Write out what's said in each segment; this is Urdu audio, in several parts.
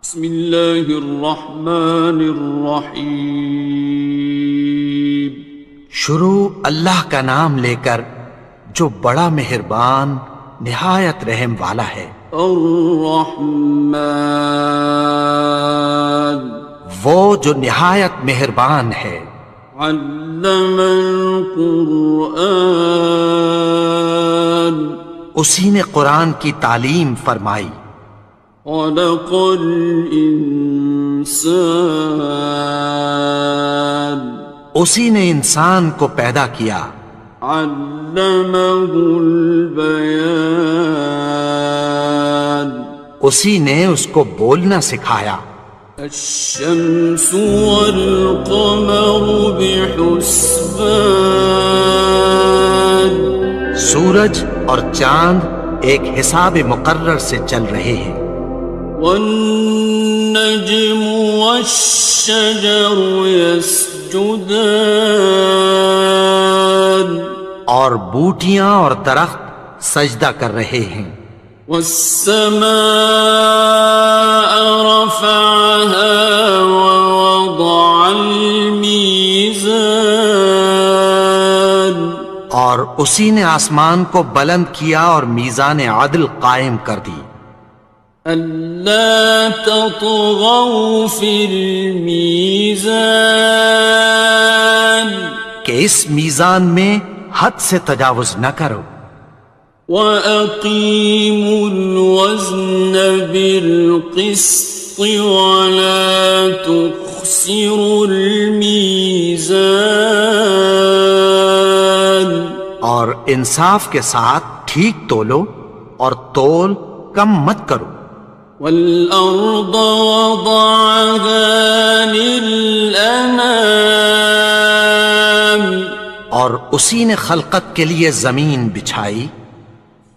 بسم اللہ الرحمن الرحیم۔ شروع اللہ کا نام لے کر جو بڑا مہربان نہایت رحم والا ہے۔ الرحمن، وہ جو نہایت مہربان ہے۔ علم القرآن، اسی نے قرآن کی تعلیم فرمائی۔ خلق الانسان، اسی نے انسان کو پیدا کیا۔ علمہ البیان، اسی نے اس کو بولنا سکھایا۔ الشمس والقمر بحسبان، سورج اور چاند ایک حساب مقرر سے چل رہے ہیں۔ والنجم والشجر يسجدان، اور بوٹیاں اور درخت سجدہ کر رہے ہیں۔ والسماء رفعها ووضع الميزان، اور اسی نے آسمان کو بلند کیا اور میزان عدل قائم کر دی۔ ألا تطغوا في الميزان، کہ اس میزان میں حد سے تجاوز نہ کرو۔ وَأَقِيمُوا الْوَزْنَ بِالْقِسْطِ وَلَا تُخْسِرُوا الْمِيزَانَ، اور انصاف کے ساتھ ٹھیک تولو اور تول کم مت کرو۔ وَالْأَرْضَ وَضَعَهَا لِلْأَنَامِ، اور اسی نے خلقت کے لیے زمین بچھائی۔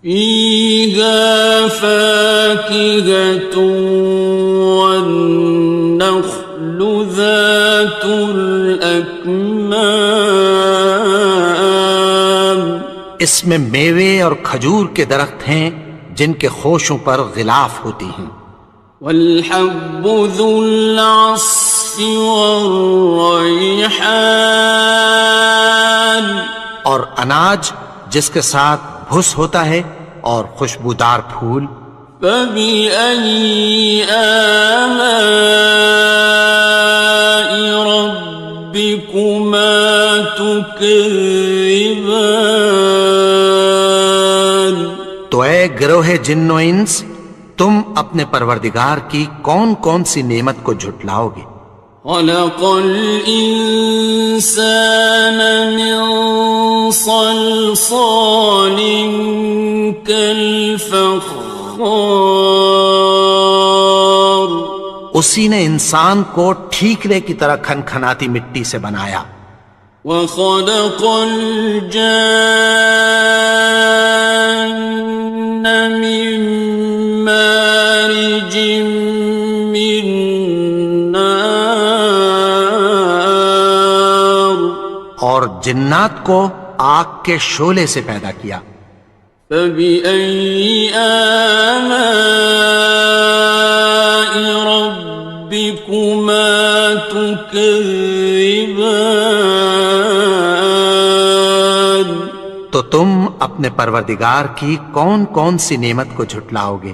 فِيهَا فَاكِهَةٌ وَالنَّخْلُ ذَاتُ الْأَكْمَامِ، اس میں میوے اور کھجور کے درخت ہیں جن کے خوشوں پر غلاف ہوتی ہیں۔ وَالْحَبُّ ذُو الْعَصْفِ وَالرَّيْحَانِ، اور اناج جس کے ساتھ بھس ہوتا ہے اور خوشبودار پھول۔ فَبِأَيِّ آلَاءِ رَبِّكُمَا تُكَذِّبَانِ، تو اے گروہ جن و انس، تم اپنے پروردگار کی کون کون سی نعمت کو جھٹلاؤ گے؟ خَلَقَ الْإِنسَانَ مِنْ صَلْصَالٍ كَالْفَخَّارِ، اسی نے انسان کو ٹھیکرے کی طرح کھنکھناتی مٹی سے بنایا۔ وَخَلَقَ الْجَانَّ مِن مَّارِجٍ مِّن نَّارٍ، اور جنات کو آگ کے شعلے سے پیدا کیا۔ فَبِأَيِّ آلَاءِ رَبِّكُمَا تُكَذِّبَانِ، تو تم اپنے پروردگار کی کون کون سی نعمت کو جھٹلاؤ گے؟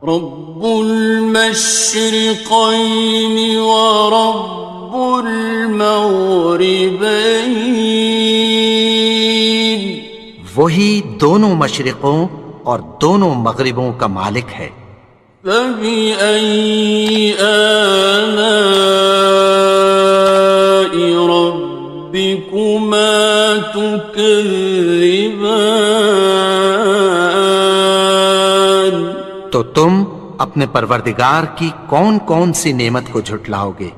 رب المشرقین ورب المغربین، وہی دونوں مشرقوں اور دونوں مغربوں کا مالک ہے۔ فَبِأَيِّ آلَاءِ رَبِّكُمَا تُكَذِّبَانِ، تو تم اپنے پروردگار کی کون کون سی نعمت کو جھٹلاؤ گے؟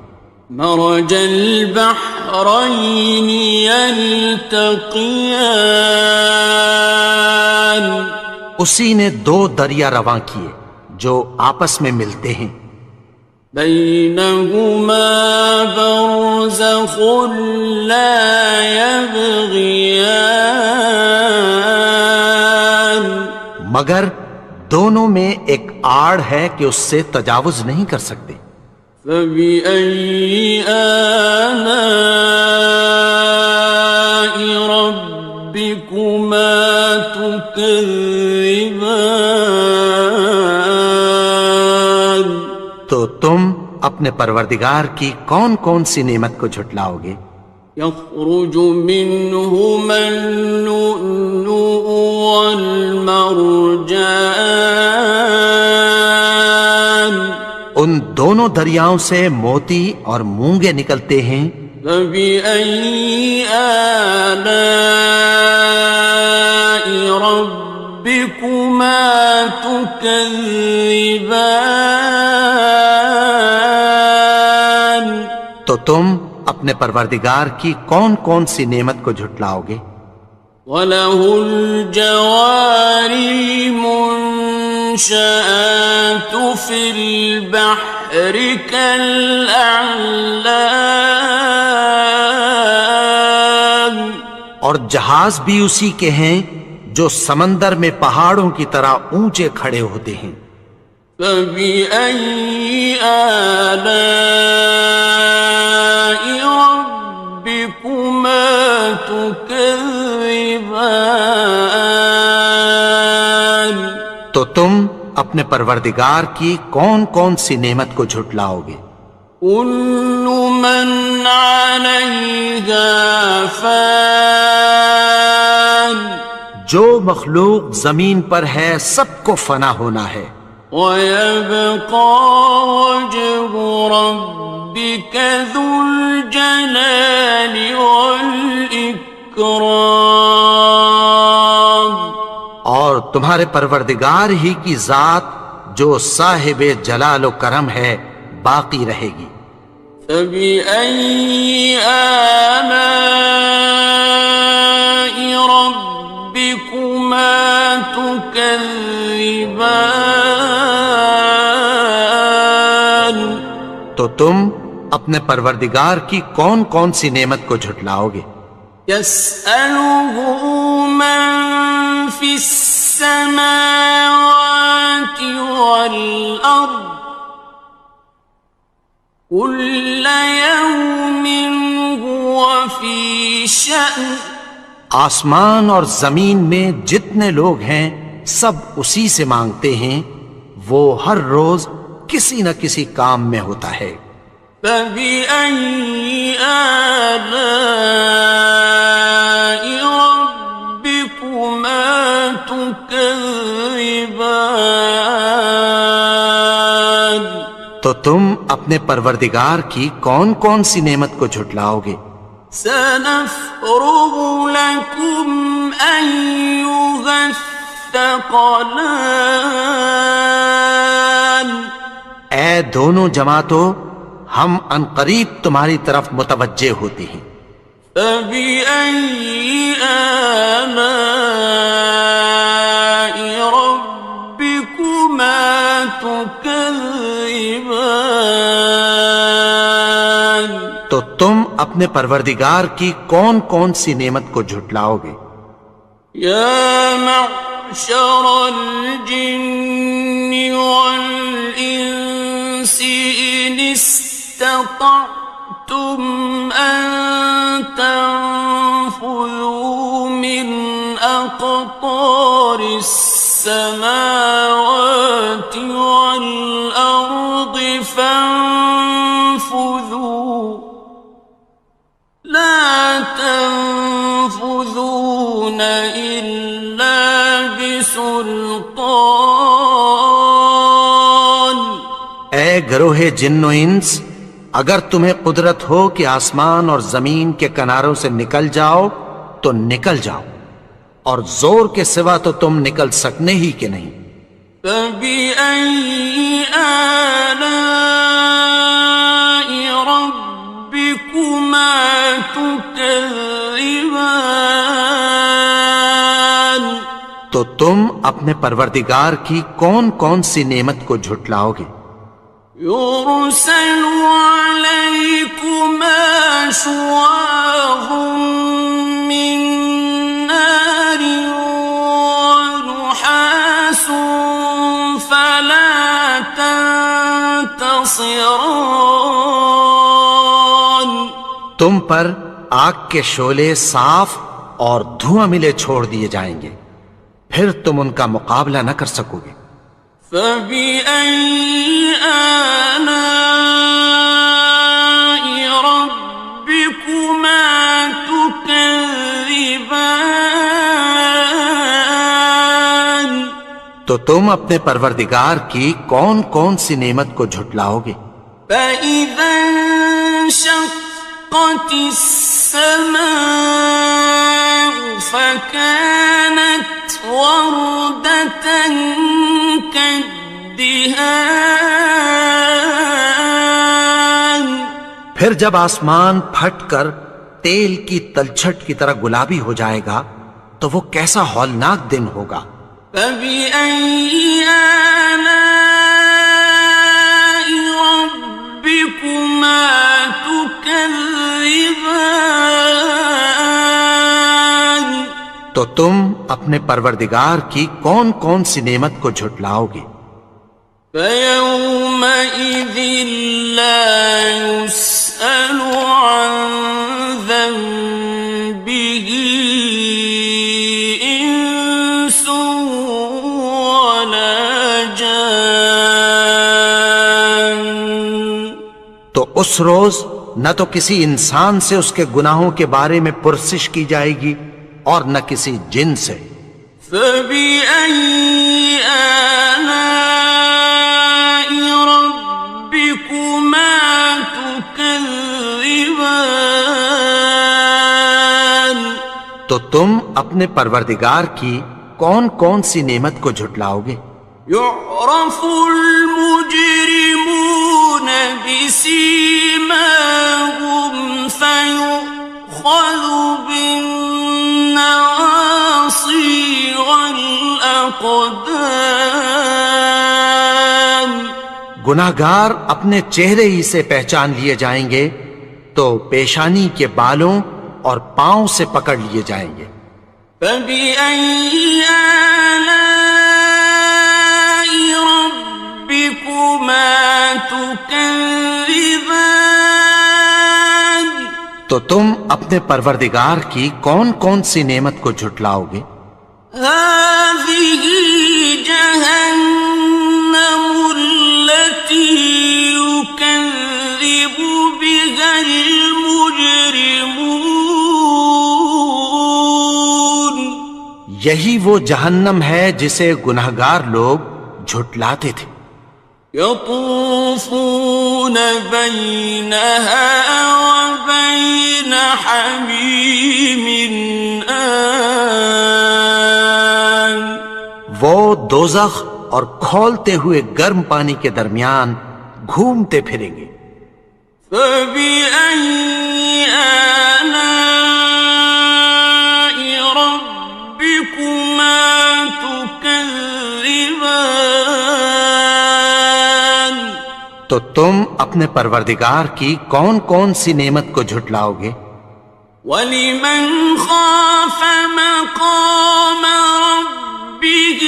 مرج البحرین یلتقیان، اسی نے دو دریا رواں کیے جو آپس میں ملتے ہیں۔ بینہما برزخ لا یبغیان، مگر دونوں میں ایک آڑ ہے کہ اس سے تجاوز نہیں کر سکتے۔ فبأي آلاء ربكما تكذبان؟ تو تم اپنے پروردگار کی کون کون سی نعمت کو جھٹلاؤ گے؟ يخرج منهما اللؤلؤ والمرجان، ان دونوں دریاؤں سے موتی اور مونگے نکلتے ہیں۔ فبأي آلاء ربكما تكذبان؟ تو تم اپنے پروردگار کی کون کون سی نعمت کو جھٹلاؤ گے؟ وَلَهُ الْجَوَارِ الْمُنشَآتُ فِي الْبَحْرِ كَالْأَعْلَامِ، اور جہاز بھی اسی کے ہیں جو سمندر میں پہاڑوں کی طرح اونچے کھڑے ہوتے ہیں۔ فَبِأَيِّ آلَاءِ رَبِّكُمَا تُكَذِّبَانِ؟ تو تم اپنے پروردگار کی کون کون سی نعمت کو جھٹلاؤ گے؟ كُلُّ مَنْ عَلَيْهَا فَانٍ، جو مخلوق زمین پر ہے سب کو فنا ہونا ہے۔ وَيَبْقَى وَجْهُ رَبِّكَ ذُو الْجَلَالِ وَالْإِكْرَامِ، اور تمہارے پروردگار ہی کی ذات جو صاحب جلال و کرم ہے باقی رہے گی۔ فَبِأَيِّ آلَاءِ رَبِّكُمَا تُكَذِّبَانِ؟ تو تم اپنے پروردگار کی کون کون سی نعمت کو جھٹلاؤ گے؟ يَسْأَلُهُ مَن فِي السَّمَاوَاتِ وَالْأَرْضِ كُلَّ يَوْمٍ هُوَ فِي شَأْنٍ، آسمان اور زمین میں جتنے لوگ ہیں سب اسی سے مانگتے ہیں، وہ ہر روز کسی نہ کسی کام میں ہوتا ہے۔ فَبِأَيِّ آلَاءِ رَبِّكُمَا تُكَذِّبَانِ؟ تو تم اپنے پروردگار کی کون کون سی نعمت کو جھٹلاؤ گے؟ سَنَفْرُغُ لَكُمْ أَيُّهَ الثَّقَلَانِ، اے دونوں جماعتوں، ہم عنقریب تمہاری طرف متوجہ ہوتے ہیں۔ فَبِأَيِّ آلَاءِ رَبِّكُمَا تُكَذِّبَانِ؟ تو تم اپنے پروردگار کی کون کون سی نعمت کو جھٹلاؤ گے؟ يَا مَعْشَرَ الْجِنِّ وَالْإِنسِ إِنِ اسْتَطَعْتُمْ أَن تَنفُذُوا مِنْ أَقْطَارِ السَّمَاوَاتِ وَالْأَرْضِ فَانفُذُوا لَا تَنفُذُونَ إِلَّا بِسُلْطَانٍ۔ اے گروہ جن و انس، اگر تمہیں قدرت ہو کہ آسمان اور زمین کے کناروں سے نکل جاؤ تو نکل جاؤ، اور زور کے سوا تو تم نکل سکنے ہی کہ نہیں۔ فَبِأَيِّ آلَاءِ رَبِّكُمَا تُكَذِّبَانِ؟ تو تم اپنے پروردگار کی کون کون سی نعمت کو جھٹلاؤ گے؟ يُرْسَلُ عَلَيْكُمَا شُوَاظٌ مِّن نَّارٍ وَنُحَاسٌ فَلَا خاصران. تم پر آگ کے شعلے صاف اور دھواں ملے چھوڑ دیے جائیں گے، پھر تم ان کا مقابلہ نہ کر سکو گے۔ فَبِأَيِّ آلَاءِ رَبِّكُمَا تُكَذِّبَانِ. تو تم اپنے پروردگار کی کون کون سی نعمت کو جھٹلاؤ گے؟ فَإِذَا انشَقَّتِ السَّمَاءُ فَكَانَتْ وَرْدَةً كَالدِّهَانِ. پھر جب آسمان پھٹ کر تیل کی تلچھٹ کی طرح گلابی ہو جائے گا تو وہ کیسا ہولناک دن ہوگا۔ فَبِأَيِّ آلَاءِ رَبِّكُمَا تُكَذِّبَانِ. تو تم اپنے پروردگار کی کون کون سی نعمت کو جھٹلاؤ گے؟ فَيَوْمَئِذٍ لَا يُسْأَلُ عَنْ ذَنبِهِ إِنسٌ وَلَا جَانٌ. تو اس روز نہ تو کسی انسان سے اس کے گناہوں کے بارے میں پرسش کی جائے گی اور نہ کسی جن سے۔ فَبِأَيِّ آلَاءِ رَبِّكُمَا تُكَذِّبَانِ. تو تم اپنے پروردگار کی کون کون سی نعمت کو جھٹلاؤ گے؟ يُعْرَفُ الْمُجْرِمُونَ بِسِيمَاهُمْ فَيُؤْخَذُ بِالنَّوَاصِي وَالْأَقْدَامِ. گناہگار اپنے چہرے ہی سے پہچان لیے جائیں گے تو پیشانی کے بالوں اور پاؤں سے پکڑ لیے جائیں گے۔ فَبِأَيِّ آلَاءِ رَبِّكُمَا تُكَذِّبَانِ. تو تم اپنے پروردگار کی کون کون سی نعمت کو جھٹلاؤ گے؟ هَٰذِهِ جَهَنَّمُ الَّتِي يُكَذِّبُ بِهَا الْمُجْرِمُونَ. یہی وہ جہنم ہے جسے گناہگار لوگ جھٹلاتے تھے۔ يَطُوفُونَ بَيْنَهَا وَبَيْنَ حَمِيمٍ آنٍ. وہ دوزخ اور کھولتے ہوئے گرم پانی کے درمیان گھومتے پھریں گے۔ فَبِأَيِّ آلَاءِ رَبِّكُمَا تُكَذِّبَانِ. تو تم اپنے پروردگار کی کون کون سی نعمت کو جھٹلاؤ گے؟ وَلِمَنْ خَافَ مَقَامَ رَبِّهِ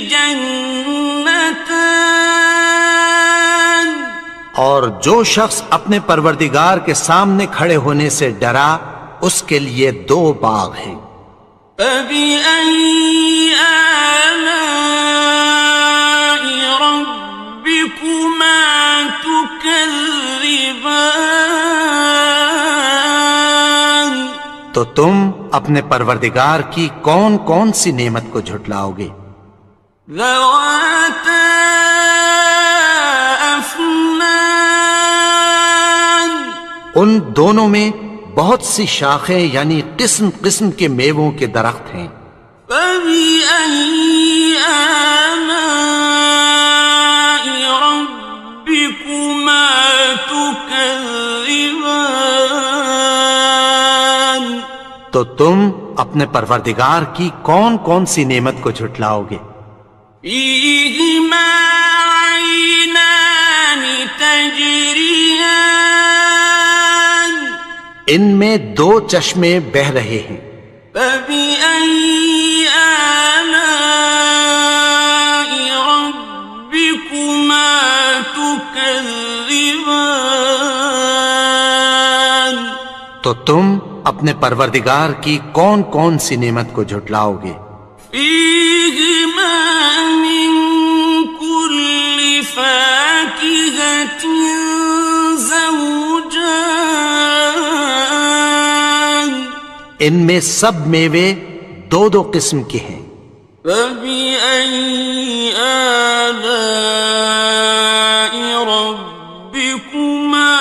جَنَّتَانِ. اور جو شخص اپنے پروردگار کے سامنے کھڑے ہونے سے ڈرا اس کے لیے دو باغ ہیں۔ فَبِأَيِّ آلَاءِ رَبِّكُمَا تُكَذِّبَانِ. تو تم اپنے پروردگار کی کون کون سی نعمت کو جھٹلاؤ گے؟ ذَوَاتَا أَفْنَانٍ. ان دونوں میں بہت سی شاخیں یعنی قسم قسم کے میووں کے درخت ہیں۔ فَبِأَيِّ آلَاءِ رَبِّكُمَا تُكَذِّبَانِ. تو تم اپنے پروردگار کی کون کون سی نعمت کو جھٹلاؤ گے؟ فِيهِمَا عَيْنَانِ تَجْرِيَانِ. ان میں دو چشمے بہہ رہے ہیں۔ فَبِأَيِّ آلَاءِ رَبِّكُمَا تُكَذِّبَانِ. تكذبان تو تم اپنے پروردگار کی کون کون سی نعمت کو جھٹلاؤ گے؟ فيهما من كل فاكهة زوجان ان میں سب میوے دو دو قسم کے ہیں۔ فبأي آلاء ربكما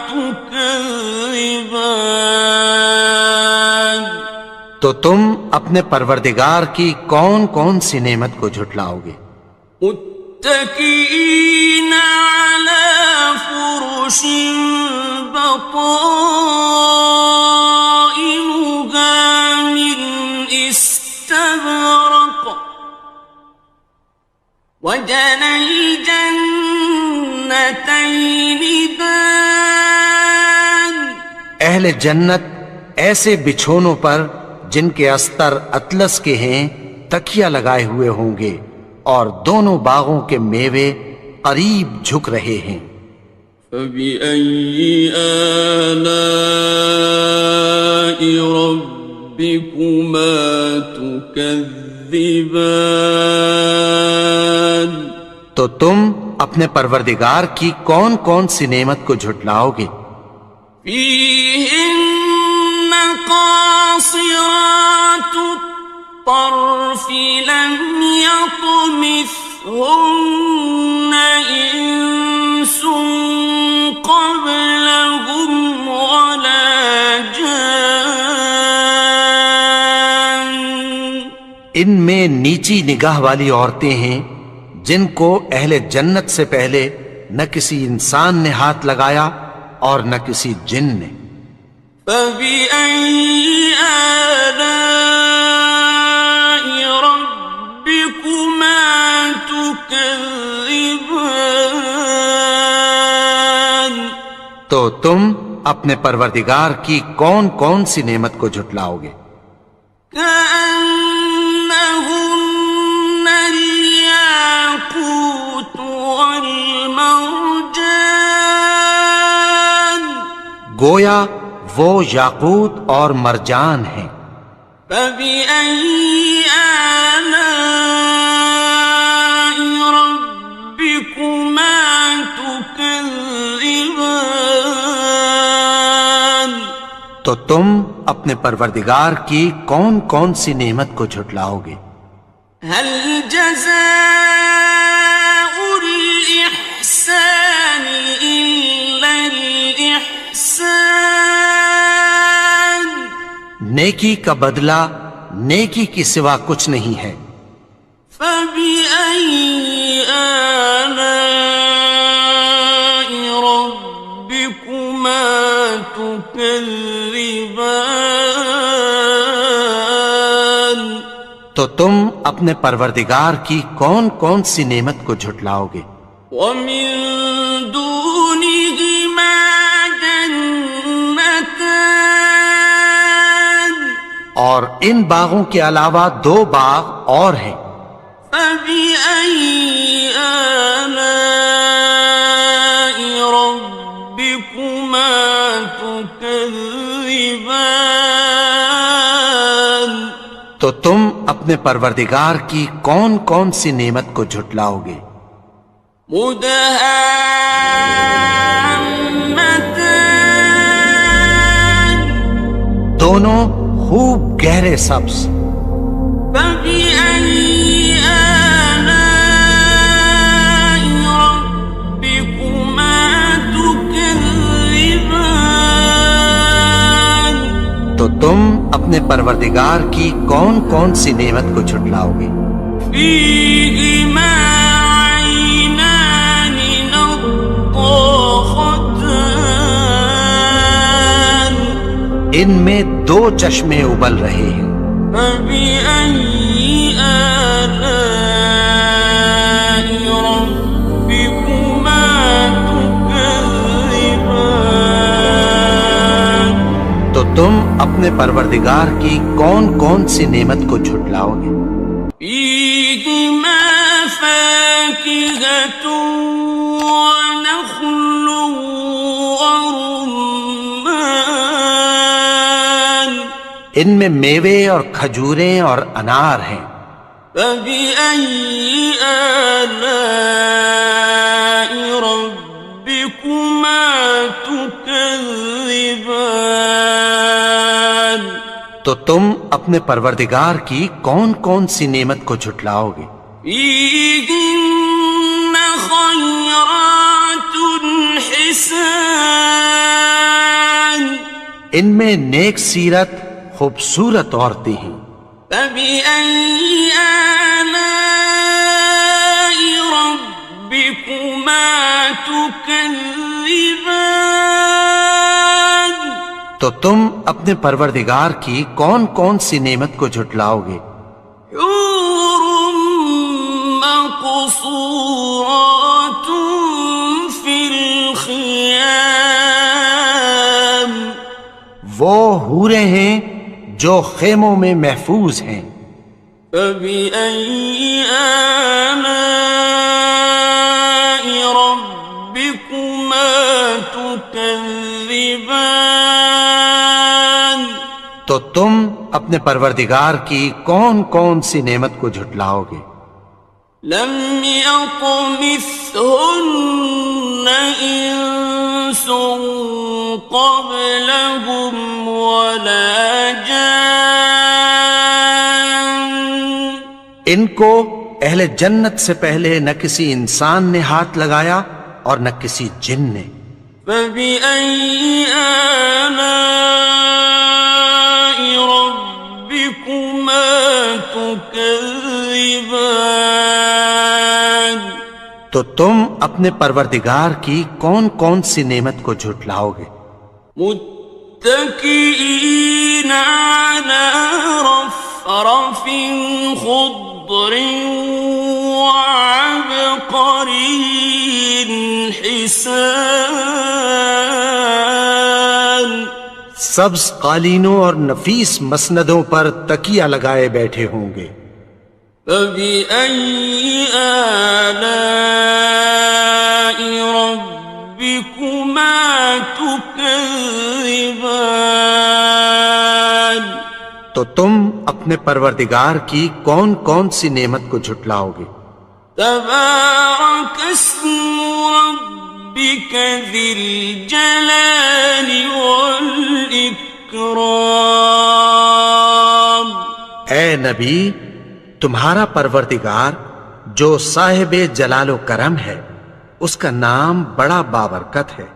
تكذبان تو تم اپنے پروردگار کی کون کون سی نعمت کو جھٹلاؤ گے؟ متكئين على فرش بطائنها من استبرق وجنى الجنتين دان اہل جنت ایسے بچھونوں پر جن کے استر اطلس کے ہیں تکیہ لگائے ہوئے ہوں گے، اور دونوں باغوں کے میوے قریب جھک رہے ہیں۔ فبأي آلاء ربكما تكذبان تو تم اپنے پروردگار کی کون کون سی نعمت کو جھٹلاؤ گے؟ فيهن قاصرات الطرف لم يطمثهن إنس قبلهم ولا جان ان میں نیچی نگاہ والی عورتیں ہیں جن کو اہل جنت سے پہلے نہ کسی انسان نے ہاتھ لگایا اور نہ کسی جن نے۔ فبأي آلاء ربكما تكذبان تو تم اپنے پروردگار کی کون کون سی نعمت کو جھٹلاؤ گے؟ كأنهن الياقوت والمرجان گویا وہ یاقوت اور مرجان ہیں۔ فبأي آلاء ربكما تكذبان تو تم اپنے پروردگار کی کون کون سی نعمت کو جھٹلاؤ گے؟ هل جزاء الإحسان إلا الإحسان نیکی کا بدلہ نیکی کی سوا کچھ نہیں ہے۔ فبأي آلاء ربكما تكذبان تو تم اپنے پروردگار کی کون کون سی نعمت کو جھٹلاؤ گے؟ ومن دونهما جنتان اور ان باغوں کے علاوہ دو باغ اور ہیں۔ فبأي آلاء ربكما تكذبان تو تم اپنے پروردگار کی کون کون سی نعمت کو جھٹلاؤ گے؟ مدهامتان دونوں خوب گہرے سبز۔ فبأي آلاء ربكما تكذبان تو تم اپنے پروردگار کی کون کون سی نعمت کو جھٹلاؤ گے؟ فيهما عينان نضاختان ان میں دو چشمے ابل رہے ہیں۔ فبأي آلاء ربكما تكذبان تو تم اپنے پروردگار کی کون کون سی نعمت کو جھٹلاؤ گے؟ فيهما فاكهة فاكهة ونخل ورمان ان میں میوے اور کھجوریں اور انار ہیں. فبأي آلاء ربكما تكذبان تو تم اپنے پروردگار کی کون کون سی نعمت کو جھٹلاؤ گے؟ فيهن خيرات حسان ان میں نیک سیرت خوبصورت عورتیں ہیں. فبأي آلاء ربكما تكذبان تو تم اپنے پروردگار کی کون کون سی نعمت کو جھٹلاؤ گے؟ حور مقصورات في الخيام وہ حوریں ہیں جو خیموں میں محفوظ ہیں. فبأي آلاء ربكما تكذبان تو تم اپنے پروردگار کی کون کون سی نعمت کو جھٹلاؤ گے؟ لم يطمثهن إنس قبلهم ولا جان ان کو اہل جنت سے پہلے نہ کسی انسان نے ہاتھ لگایا اور نہ کسی جن نے. فبأي آلاء ربكما تكذبان تو تم اپنے پروردگار کی کون کون سی نعمت کو جھٹلاؤ گے؟ متكئين على رفرف خضر وعبقري حسان سبز قالینوں اور نفیس مسندوں پر تکیہ لگائے بیٹھے ہوں گے. فبأي آلاء ربكما تكذبان تو تم اپنے پروردگار کی کون کون سی نعمت کو جھٹلاؤ گے؟ تبارك اسم ربك ذي الجلال والإكرام اے نبی، تمہارا پروردگار جو صاحب جلال و کرم ہے، اس کا نام بڑا بابرکت ہے.